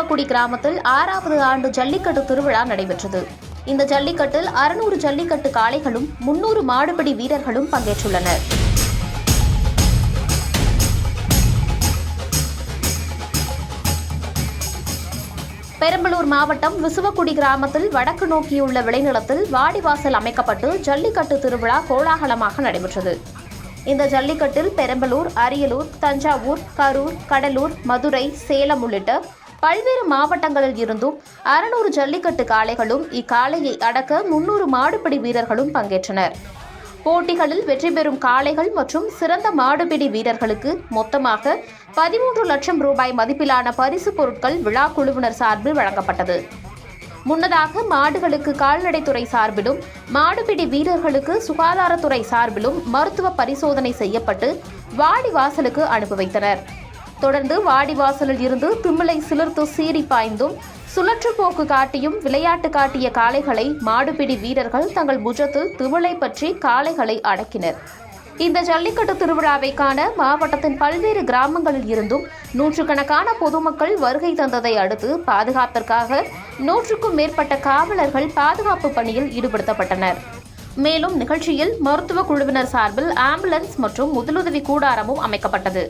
விசுவக்குடி கிராமத்தில் 6வது ஆண்டு ஜல்லிக்கட்டு திருவிழா நடைபெற்றது. இந்த ஜல்லிக்கட்டில் 600 ஜல்லிக்கட்டு காளைகளும் 300 மாடுபிடி வீரர்களும் பங்கேற்றுள்ளனர். பெரம்பலூர் மாவட்டம் விசுவக்குடி கிராமத்தில் வடக்கு நோக்கியுள்ள விளைநிலத்தில் வாடிவாசல் அமைக்கப்பட்டு ஜல்லிக்கட்டு திருவிழா கோலாகலமாக நடைபெற்றது. இந்த ஜல்லிக்கட்டில் பெரம்பலூர், அரியலூர், தஞ்சாவூர், கரூர், கடலூர், மதுரை, சேலம் உள்ளிட்ட பல்வேறு மாவட்டங்களில் இருந்தும் 600 ஜல்லிக்கட்டு காளைகளும் இக்காளையை அடக்க 300 மாடுபிடி வீரர்களும் பங்கேற்றனர். போட்டிகளில் வெற்றி பெறும் காளைகள் மற்றும் சிறந்த மாடுபிடி வீரர்களுக்கு மொத்தமாக 13 லட்சம் ரூபாய் மதிப்பிலான பரிசு பொருட்கள் விழா குழுவினர் சார்பில் வழங்கப்பட்டது. முன்னதாக மாடுகளுக்கு கால்நடைத்துறை சார்பிலும் மாடுபிடி வீரர்களுக்கு சுகாதாரத்துறை சார்பிலும் மருத்துவ பரிசோதனை செய்யப்பட்டு வாடிவாசலுக்கு அனுப்பி வைத்தனர். தொடர்ந்து வாடிவாசலில் இருந்து திமிலை சிலிர்த்து சீறி பாய்ந்தும் சுழற்றுப்போக்கு காட்டியும் விளையாட்டு காட்டிய காளைகளை மாடுபிடி வீரர்கள் தங்கள் புஜத்தில் திமிலை பற்றி காளைகளை அடக்கினர். இந்த ஜல்லிக்கட்டு திருவிழாவை காண மாவட்டத்தின் பல்வேறு கிராமங்களில் இருந்தும் நூற்றுக்கணக்கான பொதுமக்கள் வருகை தந்ததை அடுத்து பாதுகாப்பிற்காக 100க்கும் மேற்பட்ட காவலர்கள் பாதுகாப்பு பணியில் ஈடுபடுத்தப்பட்டனர். மேலும் நிகழ்ச்சியில் மருத்துவ குழுவினர் சார்பில் ஆம்புலன்ஸ் மற்றும் முதலுதவி கூடாரமும் அமைக்கப்பட்டது.